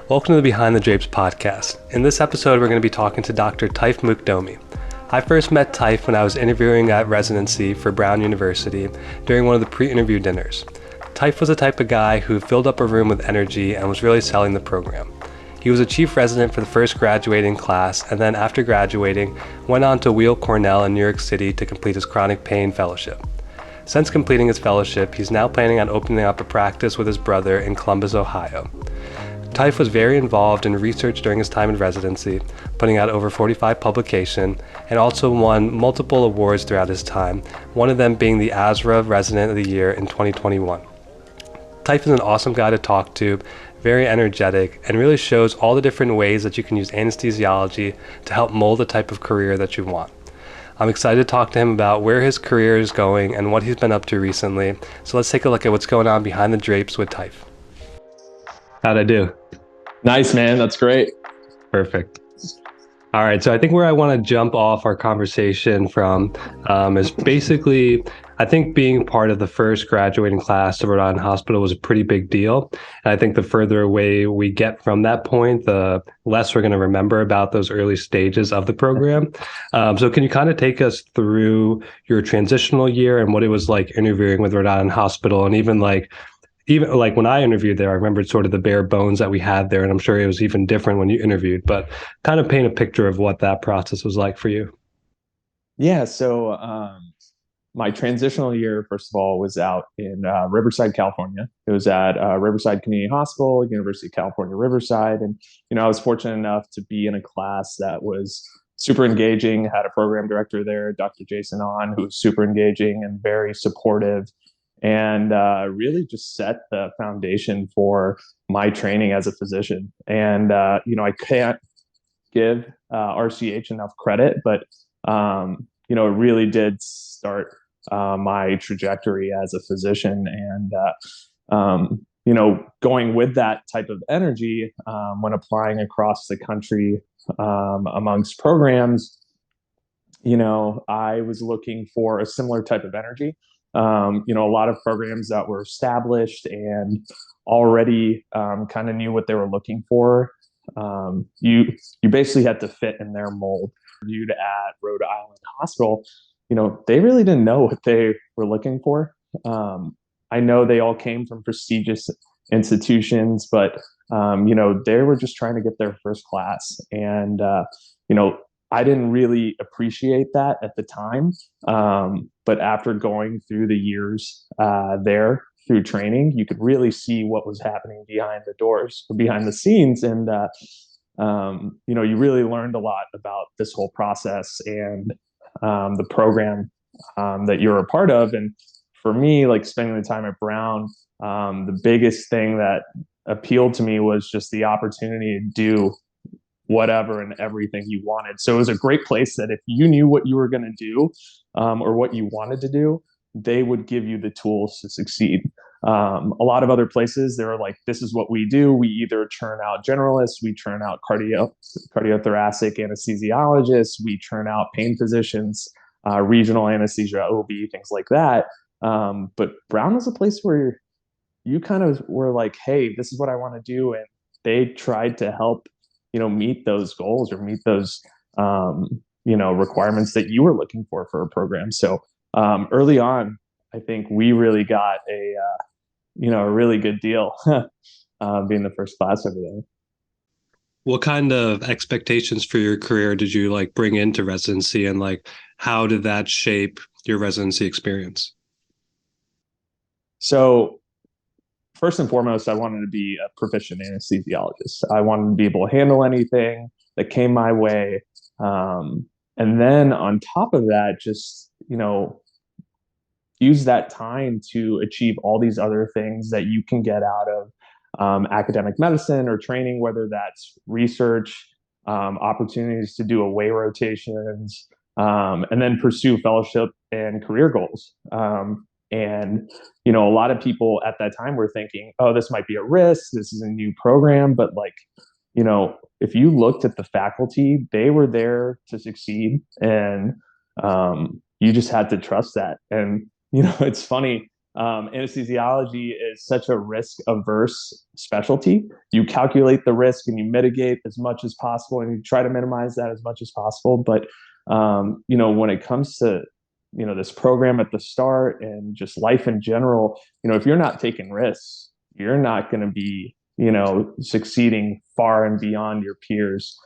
Welcome to the Behind the Drapes podcast. In this episode, we're going to be talking to Dr. Taif Mukdohmi. I first met Taif when I was interviewing at Residency for Brown University during one of the pre-interview dinners. Taif was the type of guy who filled up a room with energy and was really selling the program. He was a chief resident for the first graduating class, and then after graduating, went on to Weill Cornell in New York City to complete his chronic pain fellowship. Since completing his fellowship, he's now planning on opening up a practice with his brother in Columbus, Ohio. Taif was very involved in research during his time in residency, putting out over 45 publications, and also won multiple awards throughout his time, one of them being the ASRA Resident of the Year in 2021. Taif is an awesome guy to talk to, very energetic, and really shows all the different ways that you can use anesthesiology to help mold the type of career that you want. I'm excited to talk to him about where his career is going and what he's been up to recently. So let's take a look at what's going on behind the drapes with Taif. How'd I do? Nice, man. That's great. Perfect. All right. So I think where I want to jump off our conversation from is basically, I think being part of the first graduating class of Rhode Island Hospital was a pretty big deal. And I think the further away we get from that point, the less we're going to remember about those early stages of the program. So can you kind of take us through your transitional year and what it was like interviewing with Rhode Island Hospital, and even like when I interviewed there, I remembered sort of the bare bones that we had there, and I'm sure it was even different when you interviewed, but kind of paint a picture of what that process was like for you. Yeah. So my transitional year, first of all, was out in Riverside, California. It was at Riverside Community Hospital, University of California, Riverside. And, I was fortunate enough to be in a class that was super engaging, had a program director there, Dr. Jason On, who was super engaging and very supportive, and really just set the foundation for my training as a physician. And, I can't give RCH enough credit, but, it really did start my trajectory as a physician. And, going with that type of energy when applying across the country amongst programs, I was looking for a similar type of energy. A lot of programs that were established and already kind of knew what they were looking for. You basically had to fit in their mold. Viewed at Rhode Island Hospital, they really didn't know what they were looking for. I know they all came from prestigious institutions, but they were just trying to get their first class. And I didn't really appreciate that at the time. But after going through the years there through training, you could really see what was happening behind the doors, or behind the scenes. And, you really learned a lot about this whole process and the program that you're a part of. And for me, like spending the time at Brown, the biggest thing that appealed to me was just the opportunity to do whatever and everything you wanted. So it was a great place that if you knew what you were going to do or what you wanted to do, they would give you the tools to succeed. A lot of other places, they were like, this is what we do. We either churn out generalists, we churn out cardiothoracic anesthesiologists, we churn out pain physicians, regional anesthesia, OB, things like that. But Brown was a place where you kind of were like, hey, this is what I want to do. And they tried to help meet those goals or meet those, requirements that you were looking for a program. So early on, I think we really got a really good deal being the first class over there. What kind of expectations for your career did you bring into residency, and how did that shape your residency experience? So first and foremost, I wanted to be a proficient anesthesiologist. I wanted to be able to handle anything that came my way. And then on top of that, just, use that time to achieve all these other things that you can get out of academic medicine or training, whether that's research, opportunities to do away rotations, and then pursue fellowship and career goals. And, a lot of people at that time were thinking, oh, this might be a risk. This is a new program. But if you looked at the faculty, they were there to succeed. And you just had to trust that. And, it's funny, Anesthesiology is such a risk averse specialty. You calculate the risk and you mitigate as much as possible and you try to minimize that as much as possible. But, when it comes to, this program at the start and just life in general, if you're not taking risks, you're not going to be, succeeding far and beyond your peers.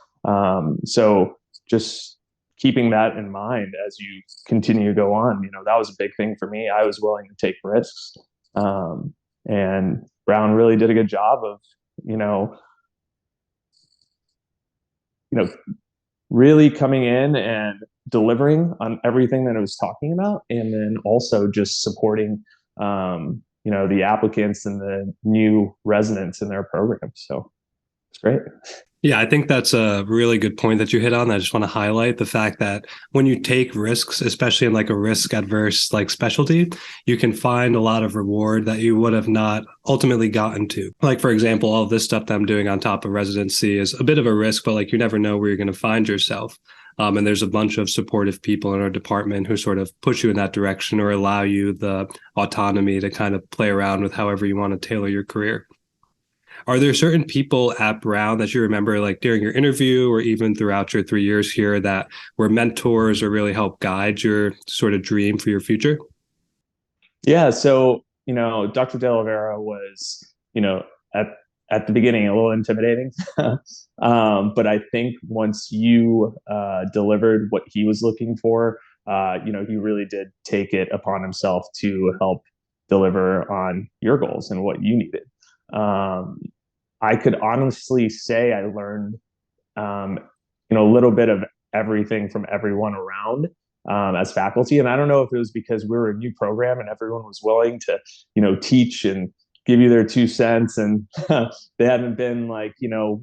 So just keeping that in mind as you continue to go on, that was a big thing for me. I was willing to take risks. And Brown really did a good job of, you know, you know, really coming in and delivering on everything that I was talking about, and then also just supporting, the applicants and the new residents in their program. So it's great. Yeah, I think that's a really good point that you hit on. I just want to highlight the fact that when you take risks, especially in like a risk adverse like specialty, you can find a lot of reward that you would have not ultimately gotten to. Like, for example, all of this stuff that I'm doing on top of residency is a bit of a risk, but like you never know where you're going to find yourself. And there's a bunch of supportive people in our department who sort of push you in that direction or allow you the autonomy to kind of play around with however you want to tailor your career. Are there certain people at Brown that you remember, like during your interview or even throughout your 3 years here, that were mentors or really helped guide your sort of dream for your future? Yeah. So, Dr. De Oliveira was, at the beginning a little intimidating. But I think once you delivered what he was looking for, he really did take it upon himself to help deliver on your goals and what you needed. I could honestly say I learned, um, a little bit of everything from everyone around, as faculty. And I don't know if it was because we were a new program and everyone was willing to, teach and give you their 2 cents, and they haven't been like,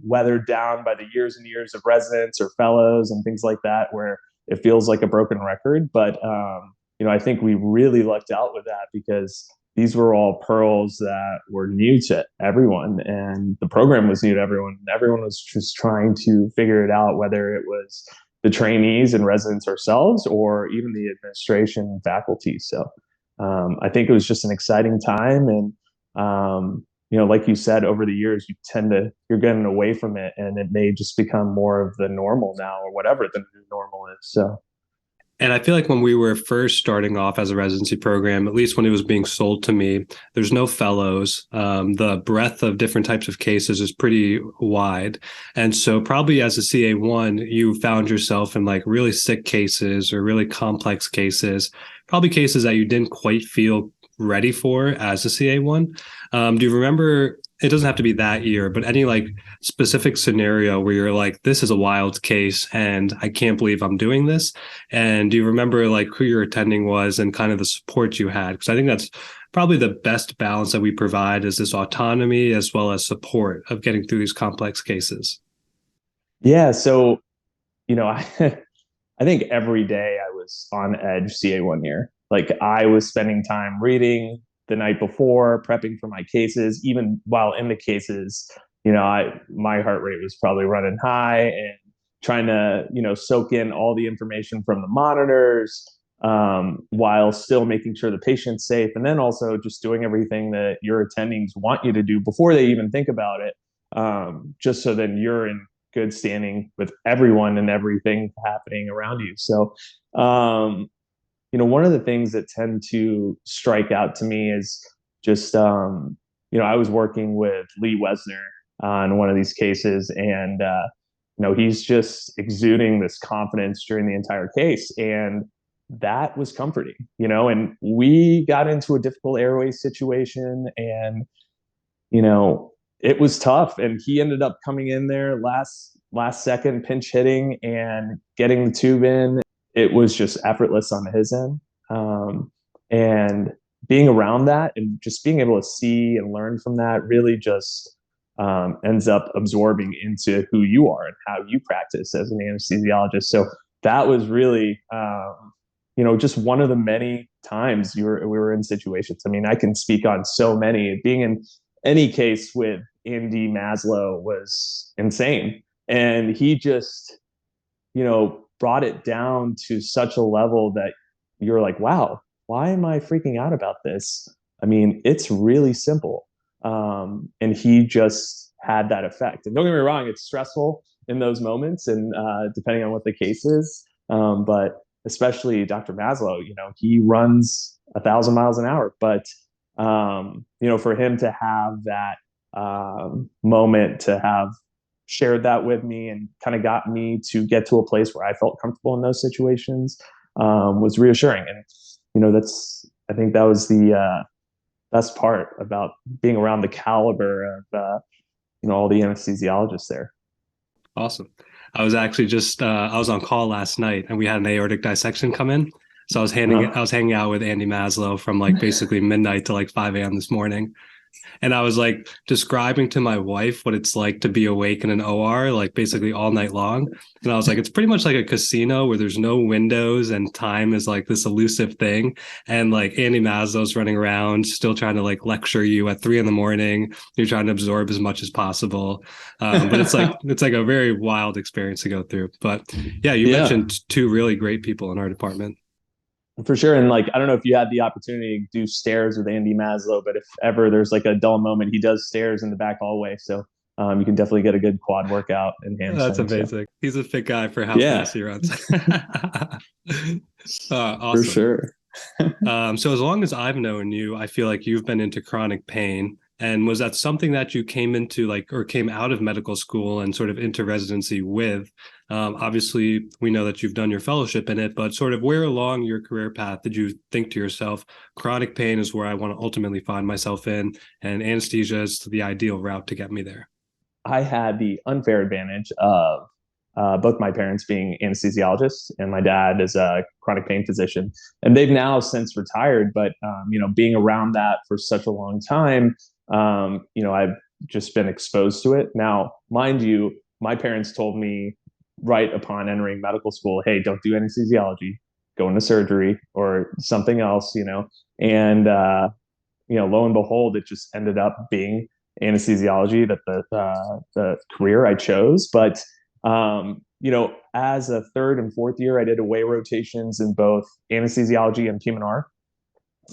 weathered down by the years and years of residents or fellows and things like that, where it feels like a broken record. But, I think we really lucked out with that because these were all pearls that were new to everyone, and the program was new to everyone. Everyone was just trying to figure it out, whether it was the trainees and residents ourselves or even the administration and faculty. So I think it was just an exciting time. And, like you said, over the years, you're getting away from it, and it may just become more of the normal now, or whatever the new normal is. So And I feel like when we were first starting off as a residency program, at least when it was being sold to me, there's no fellows. The breadth of different types of cases is pretty wide. And so probably as a CA1, you found yourself in like really sick cases or really complex cases, probably cases that you didn't quite feel ready for as a CA1. Do you remember, it doesn't have to be that year, but any like specific scenario where you're like, this is a wild case and I can't believe I'm doing this? And do you remember like who your attending was and kind of the support you had? Because I think that's probably the best balance that we provide, is this autonomy as well as support of getting through these complex cases. yeah, so I I think every day I was on edge CA1 year. Like I was spending time reading the night before, prepping for my cases. Even while in the cases, my heart rate was probably running high, and trying to soak in all the information from the monitors, while still making sure the patient's safe, and then also just doing everything that your attendings want you to do before they even think about it, just so then you're in good standing with everyone and everything happening around you. So, one of the things that tend to strike out to me is just, I was working with Lee Wesner on one of these cases, and, he's just exuding this confidence during the entire case. And that was comforting, and we got into a difficult airway situation, and, it was tough. And he ended up coming in there last second, pinch hitting and getting the tube in. It was just effortless on his end. And being around that and just being able to see and learn from that really just, ends up absorbing into who you are and how you practice as an anesthesiologist. So that was really, just one of the many times we were in situations. I mean, I can speak on so many. Being in any case with Andy Maslow was insane. And he just, brought it down to such a level that you're like, wow, why am I freaking out about this? I mean, it's really simple. And he just had that effect. And don't get me wrong, it's stressful in those moments, and depending on what the case is. But especially Dr. Maslow, he runs 1,000 miles an hour. But for him to have that moment, to have shared that with me and kind of got me to get to a place where I felt comfortable in those situations, was reassuring. And I think that was the best part about being around the caliber of all the anesthesiologists there. Awesome. I was actually just I was on call last night and we had an aortic dissection come in. So I was hanging out with Andy Maslow from like basically midnight to like 5 a.m. this morning. And I was like describing to my wife what it's like to be awake in an OR, like basically all night long. And I was like, it's pretty much like a casino where there's no windows and time is like this elusive thing. And like Andy Maslow's running around, still trying to like lecture you at 3 a.m. You're trying to absorb as much as possible. But it's like a very wild experience to go through. But yeah, you mentioned two really great people in our department. For sure. And like, I don't know if you had the opportunity to do stairs with Andy Maslow, but if ever there's like a dull moment, he does stairs in the back hallway. So you can definitely get a good quad workout and hamstring. That's amazing. So. He's a fit guy for how fast he runs. Awesome. For sure. So as long as I've known you, I feel like you've been into chronic pain. And was that something that you came into like, or came out of medical school and sort of into residency with? Obviously, we know that you've done your fellowship in it, but sort of where along your career path did you think to yourself, chronic pain is where I want to ultimately find myself in, and anesthesia is the ideal route to get me there? I had the unfair advantage of both my parents being anesthesiologists, and my dad is a chronic pain physician, and they've now since retired. But being around that for such a long time, I've just been exposed to it. Now, mind you, my parents told me right upon entering medical school, hey, don't do anesthesiology, go into surgery or something else, and lo and behold, it just ended up being anesthesiology, that the career I chose. But as a third and fourth year, I did away rotations in both anesthesiology and PM&R.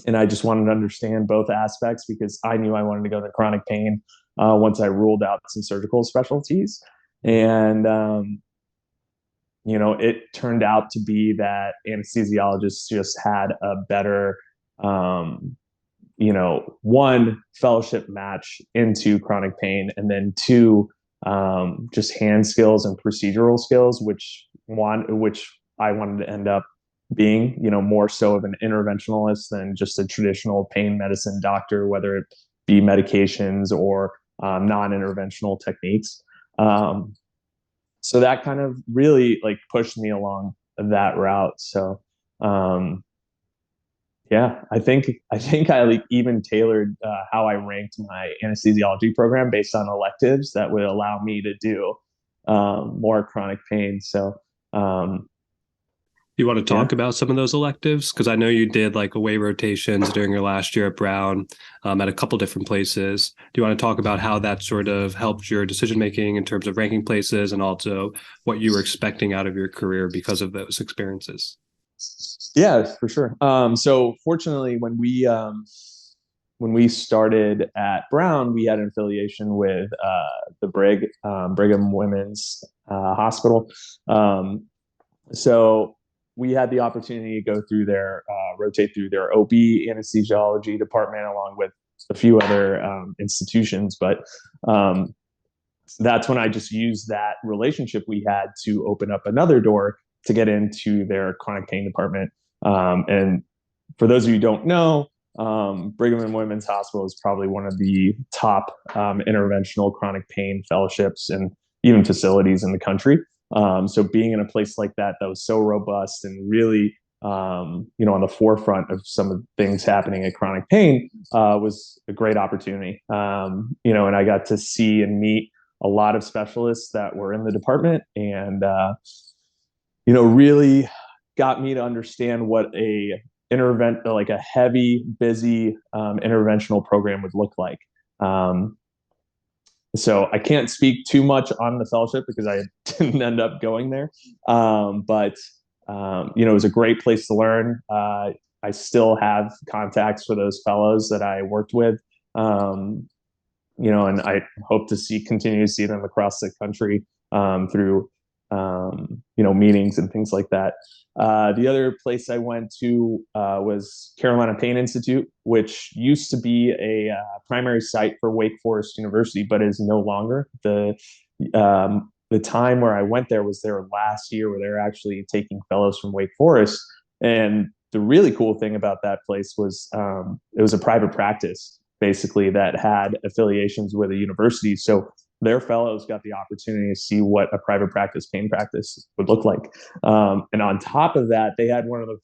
And I just wanted to understand both aspects because I knew I wanted to go to chronic pain once I ruled out some surgical specialties. And, it turned out to be that anesthesiologists just had a better, one, fellowship match into chronic pain, and then two, just hand skills and procedural skills, which I wanted to end up being, more so of an interventionalist than just a traditional pain medicine doctor, whether it be medications or non-interventional techniques. So that kind of really like pushed me along that route. So I think I like even tailored how I ranked my anesthesiology program based on electives that would allow me to do more chronic pain. So you want to talk about some of those electives? Because I know you did like away rotations during your last year at Brown at a couple different places. Do you want to talk about how that sort of helped your decision making in terms of ranking places, and also what you were expecting out of your career because of those experiences? Yeah, for sure. So fortunately, when we started at Brown, we had an affiliation with the Brigham Women's Hospital. So we had the opportunity to go through rotate through their OB anesthesiology department along with a few other institutions. But that's when I just used that relationship we had to open up another door to get into their chronic pain department. And for those of you who don't know, Brigham and Women's Hospital is probably one of the top interventional chronic pain fellowships and even facilities in the country. So being in a place like that was so robust and really, on the forefront of some of the things happening in chronic pain, was a great opportunity. And I got to see and meet a lot of specialists that were in the department, and really got me to understand what like a heavy, busy interventional program would look like. So I can't speak too much on the fellowship because I didn't end up going there. But it was a great place to learn. I still have contacts for those fellows that I worked with. Um, and I hope to continue to see them across the country through, meetings and things like that. The other place I went to was Carolina Pain Institute, which used to be a primary site for Wake Forest University, but is no longer. The time where I went there was their last year where they're actually taking fellows from Wake Forest. And the really cool thing about that place was it was a private practice, basically, that had affiliations with a university. So their fellows got the opportunity to see what a private practice pain practice would look like. And on top of that, they had one of the,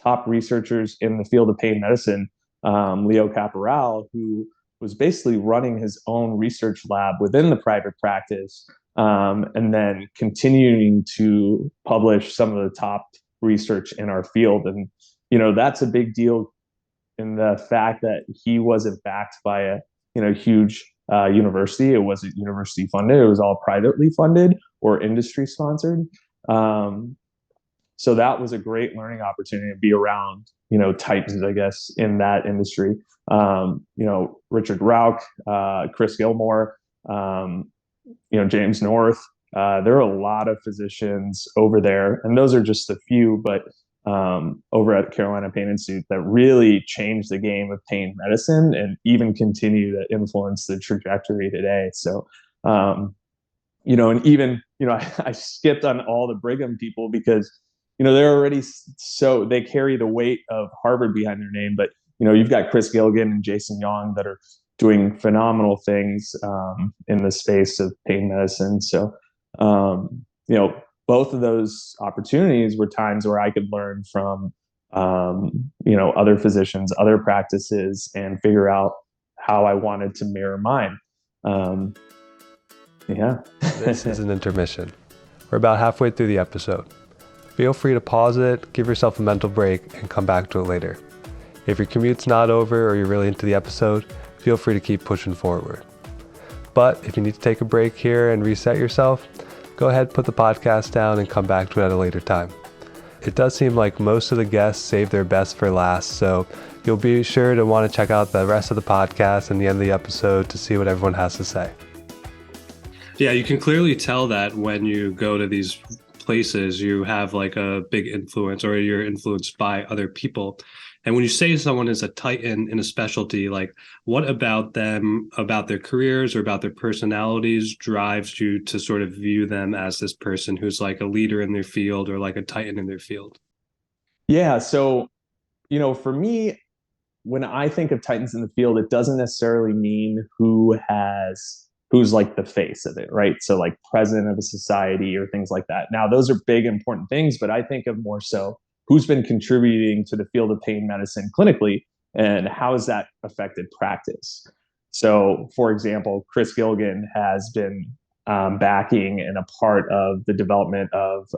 top researchers in the field of pain medicine, Leo Caporal, who was basically running his own research lab within the private practice, and then continuing to publish some of the top research in our field. And, that's a big deal in the fact that he wasn't backed by a, huge university. It wasn't university funded. It was all privately funded or industry sponsored. So that was a great learning opportunity to be around, titans, I guess, in that industry. Richard Rauch, Chris Gilmore, James North. There are a lot of physicians over there, and those are just a few, but over at Carolina Pain Institute that really changed the game of pain medicine and even continue to influence the trajectory today. So, and even, I skipped on all the Brigham people because, they're already they carry the weight of Harvard behind their name, but, you've got Chris Gilligan and Jason Young that are doing phenomenal things in the space of pain medicine. So, both of those opportunities were times where I could learn from, other physicians, other practices, and figure out how I wanted to mirror mine. This is an intermission. We're about halfway through the episode. Feel free to pause it, give yourself a mental break, and come back to it later. If your commute's not over or you're really into the episode, feel free to keep pushing forward. But if you need to take a break here and reset yourself, go ahead, put the podcast down, and come back to it at a later time. It does seem like most of the guests save their best for last, so you'll be sure to want to check out the rest of the podcast and the end of the episode to see what everyone has to say. Yeah, you can clearly tell that when you go to these places, you have like a big influence or you're influenced by other people. And when you say someone is a titan in a specialty, like what about them, about their careers or about their personalities drives you to sort of view them as this person who's like a leader in their field or like a titan in their field? Yeah. So, for me, when I think of titans in the field, it doesn't necessarily mean who's like the face of it, right? So like president of a society or things like that. Now, those are big, important things, but I think of more so who's been contributing to the field of pain medicine clinically and how has that affected practice. So, for example, Chris Gilligan has been backing and a part of the development of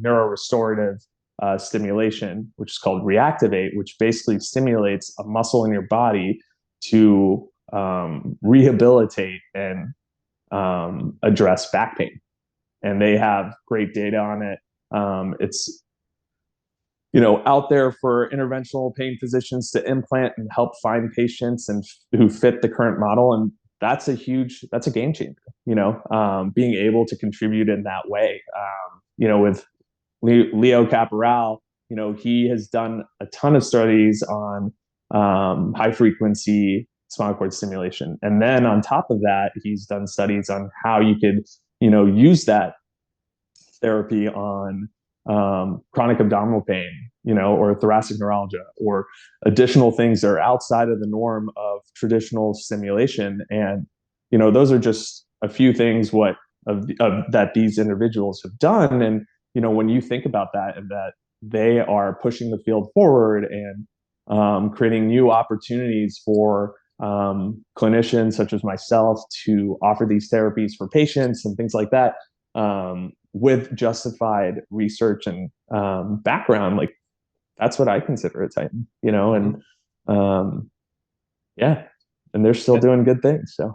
neurorestorative stimulation, which is called Reactivate, which basically stimulates a muscle in your body to rehabilitate and address back pain. And they have great data on it. It's out there for interventional pain physicians to implant and help find patients and who fit the current model. And that's a game changer, being able to contribute in that way. With Leo Caporal, he has done a ton of studies on high frequency spinal cord stimulation. And then on top of that, he's done studies on how you could, use that therapy on chronic abdominal pain, or thoracic neuralgia, or additional things that are outside of the norm of traditional stimulation. And, those are just a few things that these individuals have done. And, when you think about that and that they are pushing the field forward and creating new opportunities for clinicians such as myself to offer these therapies for patients and things like that, with justified research and background, like that's what I consider a titan, and and they're still doing good things. So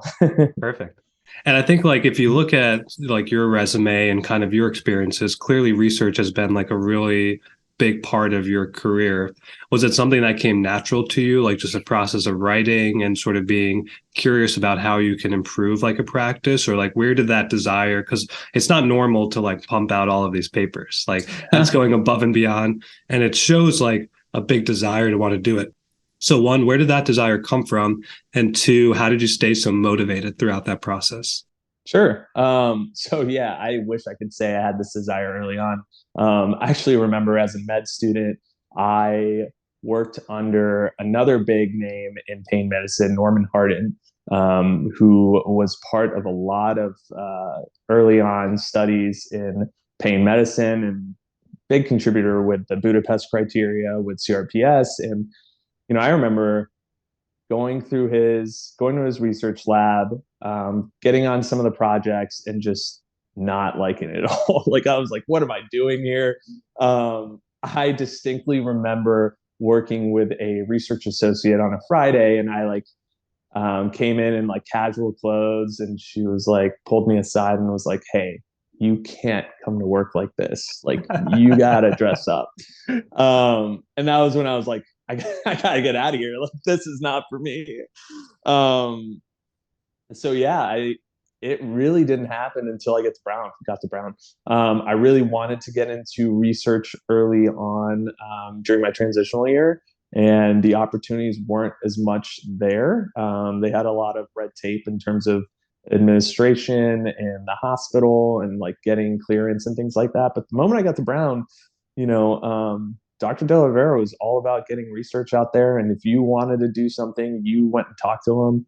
Perfect. And I think like if you look at like your resume and kind of your experiences, clearly research has been like a really big part of your career. Was it something that came natural to you, like just a process of writing and sort of being curious about how you can improve like a practice, or like where did that desire, because it's not normal to like pump out all of these papers, like that's going above and beyond, and it shows like a big desire to want to do it. So one, where did that desire come from? And two, how did you stay so motivated throughout that process? Sure. So yeah, I wish I could say I had this desire early on. I actually remember as a med student, I worked under another big name in pain medicine, Norman Hardin, who was part of a lot of early on studies in pain medicine and big contributor with the Budapest criteria with CRPS. And I remember going to his research lab, getting on some of the projects and just not liking it at all. Like I was like, what am I doing here? I distinctly remember working with a research associate on a Friday, and I like came in like casual clothes, and she was like pulled me aside and was like, "Hey, you can't come to work like this. Like you gotta dress up." And that was when I was like, I gotta get out of here. Like this is not for me. Um, so yeah, it really didn't happen until I got to Brown. I really wanted to get into research early on during my transitional year, and the opportunities weren't as much there. They had a lot of red tape in terms of administration and the hospital and like getting clearance and things like that. But the moment I got to Brown, you know, Dr. De La Vera was all about getting research out there. And if you wanted to do something, you went and talked to him.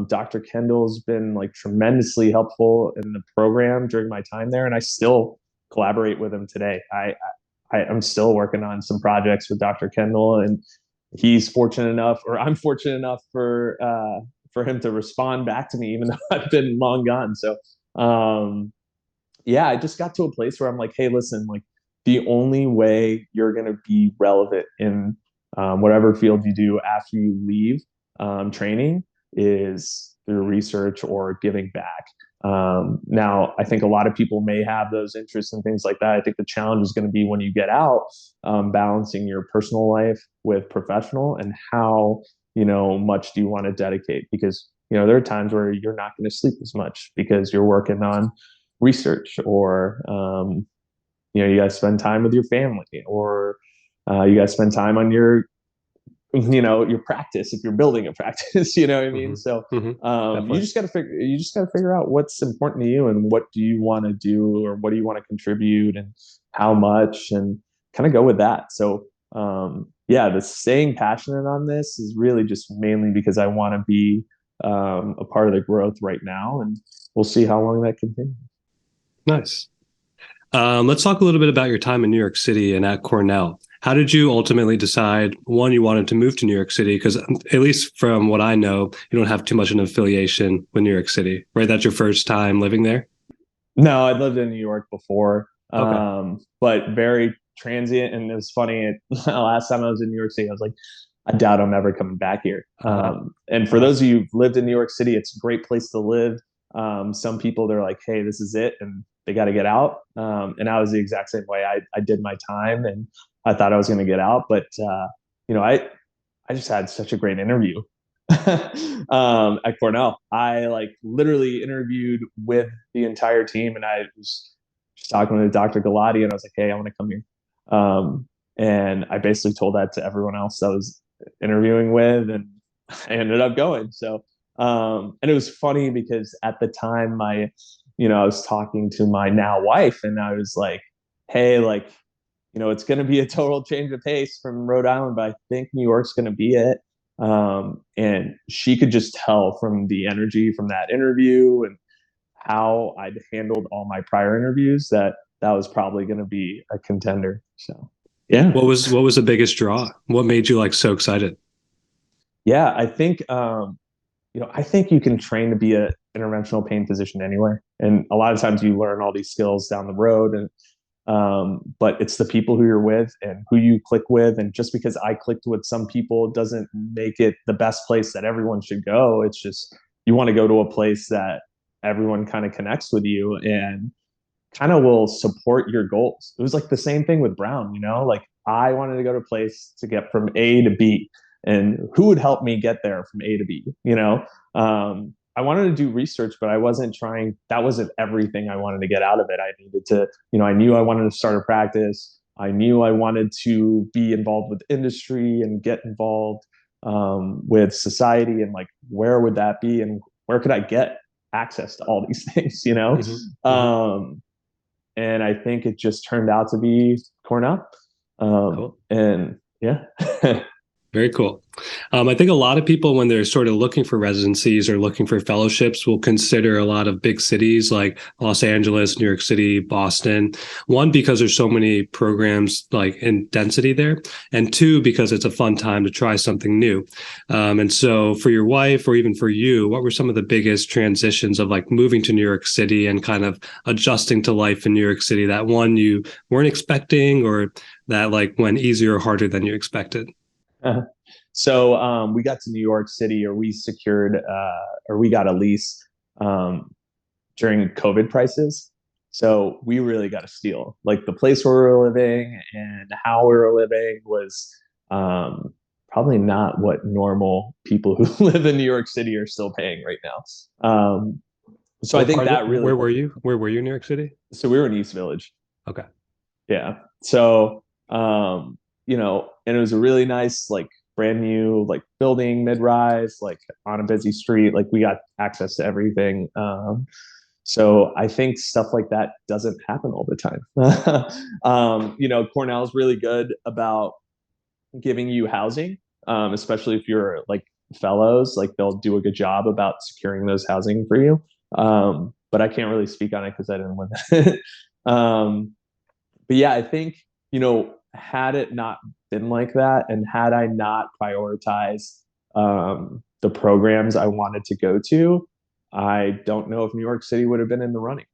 Dr. Kendall's been like tremendously helpful in the program during my time there. And I still collaborate with him today. I'm still working on some projects with Dr. Kendall, and he's fortunate enough, or I'm fortunate enough for him to respond back to me, even though I've been long gone. So, yeah, I just got to a place where I'm like, hey, listen, like the only way you're going to be relevant in whatever field you do after you leave training is through research or giving back. Now, I think a lot of people may have those interests and things like that. I think the challenge is going to be when you get out, balancing your personal life with professional, and how much do you want to dedicate, because there are times where you're not going to sleep as much because you're working on research, or you got to spend time with your family, or you got to spend time on your your practice if you're building a practice. You know what I mean? So you just got to figure out what's important to you, and what do you want to do, or what do you want to contribute, and how much, and kind of go with that. So yeah, the staying passionate on this is really just mainly because I want to be a part of the growth right now, and we'll see how long that continues. Nice. Let's talk a little bit about your time in New York City and at Cornell. How did you ultimately decide, one, you wanted to move to New York City? Because at least from what I know, you don't have too much of an affiliation with New York City, right? That's your first time living there? No, I'd lived in New York before, Okay. but very transient. And it was funny. Last time I was in New York City, I was like, I doubt I'm ever coming back here. And for those of you who've lived in New York City, it's a great place to live. Some people, they're like, hey, this is it, and they got to get out. And I was the exact same way. I did my time, and I thought I was going to get out, but I just had such a great interview at Cornell. I like literally interviewed with the entire team, and I was just talking to Dr. Galati, and I was like, hey, I want to come here. And I basically told that to everyone else I was interviewing with, and I ended up going. So, and it was funny because at the time I was talking to my now wife, and I was like, hey, like, it's going to be a total change of pace from Rhode Island, but I think New York's going to be it. And she could just tell from the energy from that interview and how I'd handled all my prior interviews that that was probably going to be a contender. So, yeah. What was the biggest draw? What made you like so excited? Yeah, I think I think you can train to be a interventional pain physician anywhere, and a lot of times you learn all these skills down the road. And but it's the people who you're with and who you click with. And just because I clicked with some people doesn't make it the best place that everyone should go. It's just you want to go to a place that everyone kind of connects with you and kind of will support your goals. It was like the same thing with Brown, like I wanted to go to a place to get from A to B, and who would help me get there from A to B, I wanted to do research, but I wasn't trying, that wasn't everything I wanted to get out of it. I needed to, I knew I wanted to start a practice. I knew I wanted to be involved with industry and get involved with society, and like, where would that be, and where could I get access to all these things. Mm-hmm. Mm-hmm. And I think it just turned out to be Cornell. Cool. And yeah. Very cool. I think a lot of people, when they're sort of looking for residencies or looking for fellowships, will consider a lot of big cities like Los Angeles, New York City, Boston. One, because there's so many programs like in density there, and two, because it's a fun time to try something new. And so for your wife, or even for you, what were some of the biggest transitions of like moving to New York City and kind of adjusting to life in New York City? That one you weren't expecting, or that like went easier or harder than you expected? So we got to New York City, or we secured, or we got a lease during COVID prices. So we really got a steal. Like, the place where we were living and how we were living was probably not what normal people who live in New York City are still paying right now. So I think that really. Where were you? Where were you in New York City? So we were in East Village. Okay. Yeah. So and it was a really nice, like, brand new, like, building, mid-rise, like, on a busy street. Like, we got access to everything. So I think stuff like that doesn't happen all the time. Cornell's really good about giving you housing, especially if you're like fellows. Like, they'll do a good job about securing those housing for you. But I can't really speak on it because I didn't live it. But yeah, I think, had it not been like that, and had I not prioritized the programs I wanted to go to, I don't know if New York City would have been in the running.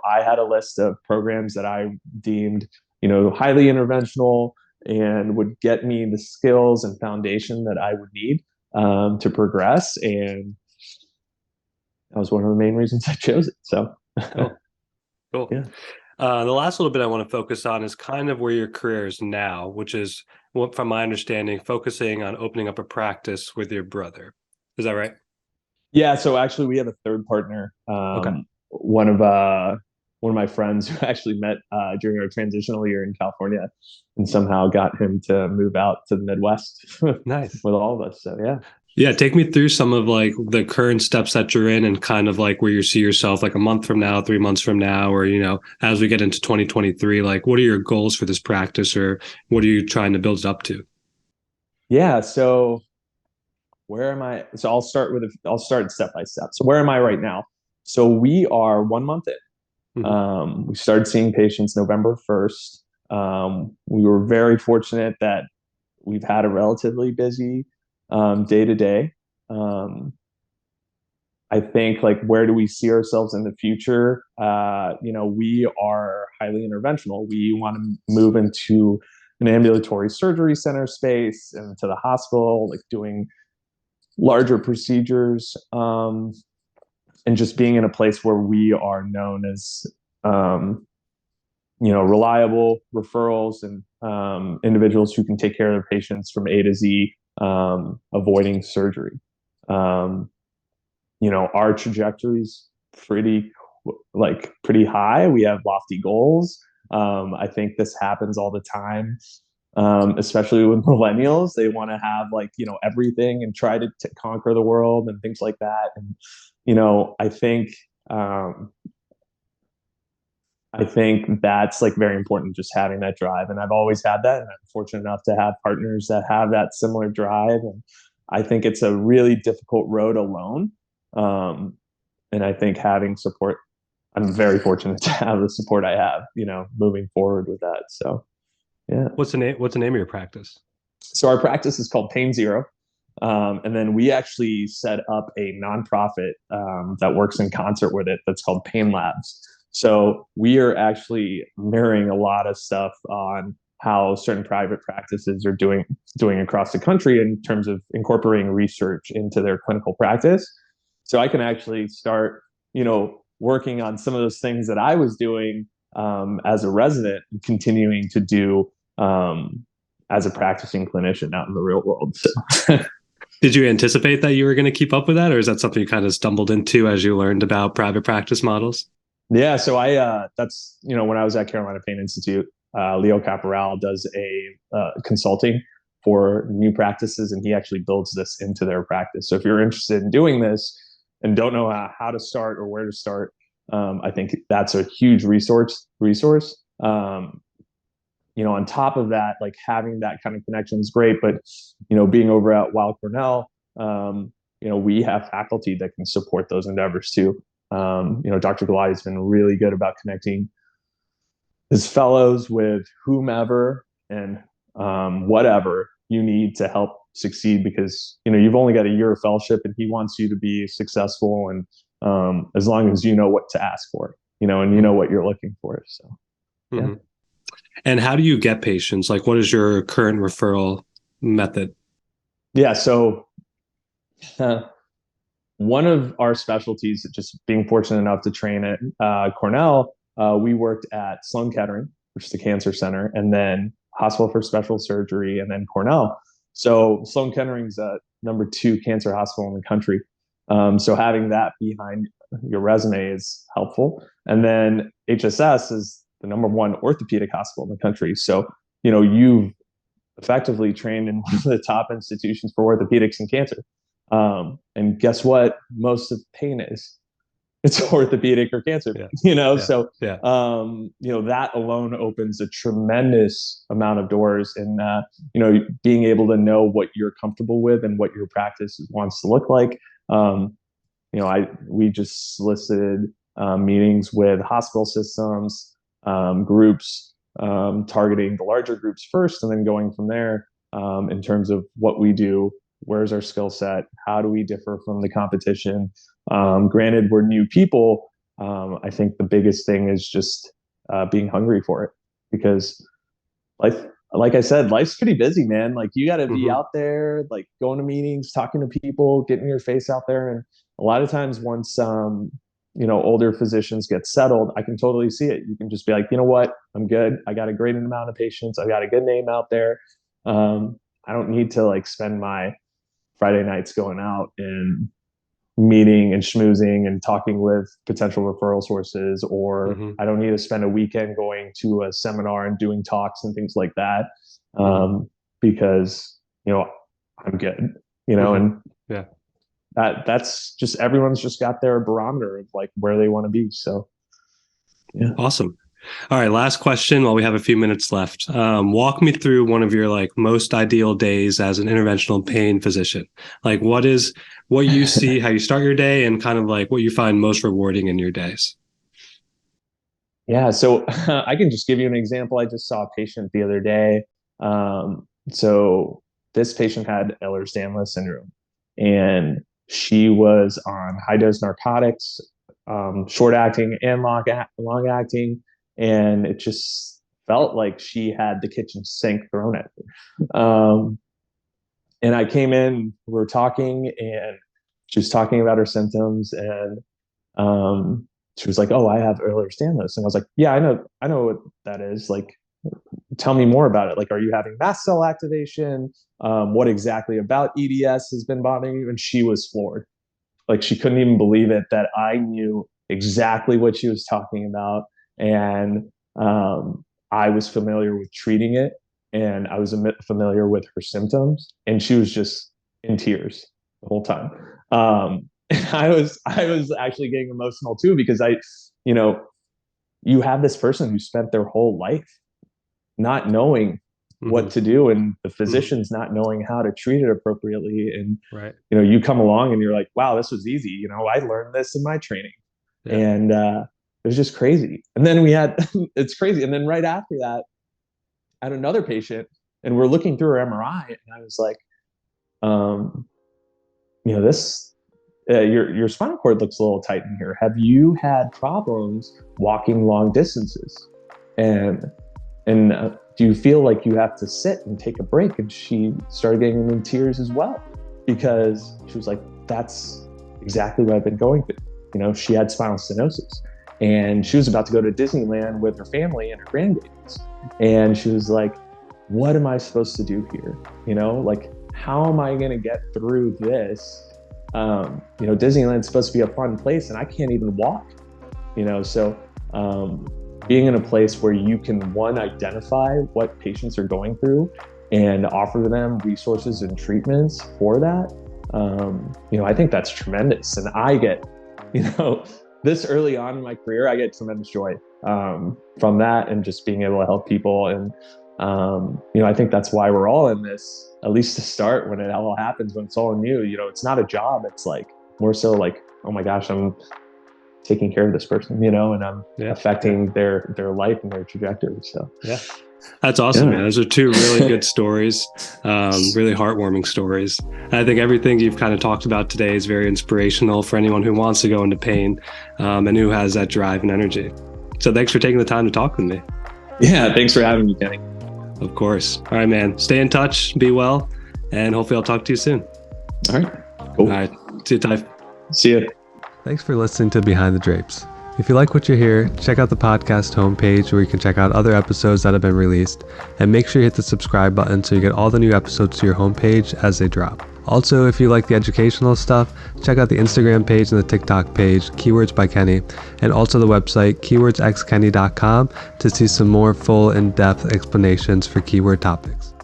I had a list of programs that I deemed, highly interventional and would get me the skills and foundation that I would need to progress. And that was one of the main reasons I chose it. So, Cool. Cool. Yeah. The last little bit I want to focus on is kind of where your career is now, which is, from my understanding, focusing on opening up a practice with your brother. Is that right? Yeah. So actually, we have a third partner. Okay. One of my friends who actually met during our transitional year in California, and somehow got him to move out to the Midwest Nice. with all of us. So yeah. Yeah, take me through some of like the current steps that you're in, and kind of like where you see yourself like a month from now, 3 months from now, or, as we get into 2023, like what are your goals for this practice, or what are you trying to build it up to? Yeah. So where am I? So I'll start step by step. So where am I right now? So we are 1 month in. We started seeing patients November 1st. We were very fortunate that we've had a relatively busy day to day. I think, like, where do we see ourselves in the future? We are highly interventional. We want to move into an ambulatory surgery center space and to the hospital, like doing larger procedures, and just being in a place where we are known as, reliable referrals, and individuals who can take care of their patients from A to Z, avoiding surgery. Our trajectory's pretty high. We have lofty goals. I think this happens all the time, especially with millennials. They want to have, like, everything, and try to conquer the world and things like that. And I think that's, like, very important, just having that drive. And I've always had that, and I'm fortunate enough to have partners that have that similar drive. And I think it's a really difficult road alone. And I think having support, I'm very fortunate to have the support I have, moving forward with that. So, yeah. What's the name of your practice? So our practice is called Pain Zero. And then we actually set up a nonprofit that works in concert with it, that's called Pain Labs. So we are actually mirroring a lot of stuff on how certain private practices are doing across the country in terms of incorporating research into their clinical practice. So I can actually start, working on some of those things that I was doing as a resident, and continuing to do as a practicing clinician out in the real world. So Did you anticipate that you were going to keep up with that, or is that something you kind of stumbled into as you learned about private practice models? yeah, so that's, when I was at Carolina Pain Institute, Leo Caporal does a consulting for new practices, and he actually builds this into their practice. So if you're interested in doing this and don't know how to start or where to start, I think that's a huge resource. On top of that, like having that kind of connection is great, but being over at Weill Cornell, we have faculty that can support those endeavors too. Dr. Galati has been really good about connecting his fellows with whomever and whatever you need to help succeed, because you've only got a year of fellowship, and he wants you to be successful, and as long as you know what to ask for, and you know what you're looking for. So yeah. Mm-hmm. And how do you get patients? Like, what is your current referral method? Yeah, so one of our specialties, just being fortunate enough to train at Cornell, we worked at Sloan Kettering, which is the cancer center, and then Hospital for Special Surgery, and then Cornell. So Sloan Kettering's number 2 cancer hospital in the country. So having that behind your resume is helpful. And then HSS is the number 1 orthopedic hospital in the country. So, you've effectively trained in one of the top institutions for orthopedics and cancer. And guess what? Most of pain is. It's orthopedic or cancer, So, that alone opens a tremendous amount of doors, and, being able to know what you're comfortable with and what your practice wants to look like. We just solicited meetings with hospital systems, groups, targeting the larger groups first, and then going from there, in terms of what we do, where's our skill set, how do we differ from the competition. Granted, we're new people. I think the biggest thing is just being hungry for it, because life, like I said, life's pretty busy, man. Like, you got to be out there, like going to meetings, talking to people, getting your face out there. And a lot of times once, older physicians get settled, I can totally see it. You can just be like, you know what, I'm good. I got a great amount of patients. I got a good name out there. I don't need to like spend my Friday nights going out and meeting and schmoozing and talking with potential referral sources, or I don't need to spend a weekend going to a seminar and doing talks and things like that, because I'm good, and yeah, that's just, everyone's just got their barometer of like where they want to be. So yeah. Awesome. All right, last question while we have a few minutes left. Walk me through one of your like most ideal days as an interventional pain physician. Like, what you see, how you start your day, and kind of like what you find most rewarding in your days. Yeah, so I can just give you an example. I just saw a patient the other day. So this patient had Ehlers-Danlos syndrome, and she was on high dose narcotics, short acting and long acting, and it just felt like she had the kitchen sink thrown at her. And I came in, we were talking, and she was talking about her symptoms, and she was like, "Oh, I have Ehlers-Danlos," and I was like, "Yeah, I know what that is. Like, tell me more about it. Like, are you having mast cell activation? What exactly about EDS has been bothering you?" And she was floored. Like, she couldn't even believe it that I knew exactly what she was talking about. And I was familiar with treating it, and I was familiar with her symptoms, and she was just in tears the whole time. And I was actually getting emotional too, because you have this person who spent their whole life not knowing what to do, and the physicians not knowing how to treat it appropriately. And you come along and you're like, wow, this was easy. I learned this in my training. And it was just crazy. And then it's crazy. And then right after that, I had another patient, and we're looking through her MRI, and I was like, this, your spinal cord looks a little tight in here. Have you had problems walking long distances? And do you feel like you have to sit and take a break? And she started getting in tears as well, because she was like, that's exactly what I've been going through. She had spinal stenosis, and she was about to go to Disneyland with her family and her grandbabies. And she was like, what am I supposed to do here? Like, how am I going to get through this? Disneyland's supposed to be a fun place and I can't even walk, so being in a place where you can, one, identify what patients are going through and offer them resources and treatments for that, I think that's tremendous. And I get, this early on in my career, I get tremendous joy from that, and just being able to help people. And, I think that's why we're all in this, at least to start, when it all happens, when it's all new. It's not a job. It's like more so like, oh my gosh, I'm taking care of this person, and I'm affecting their life and their trajectory. So yeah, that's awesome, man. Those are two really good stories, really heartwarming stories. And I think everything you've kind of talked about today is very inspirational for anyone who wants to go into pain, and who has that drive and energy. So thanks for taking the time to talk with me. Yeah, thanks for having me, Kenny. Of course. All right, man. Stay in touch, be well, and hopefully I'll talk to you soon. All right. Cool. All right. See you, Taif. See you. Thanks for listening to Behind the Drapes. If you like what you hear, check out the podcast homepage where you can check out other episodes that have been released, and make sure you hit the subscribe button so you get all the new episodes to your homepage as they drop. Also, if you like the educational stuff, check out the Instagram page and the TikTok page, Keywords by Kenny, and also the website keywordsxkenny.com to see some more full in-depth explanations for keyword topics.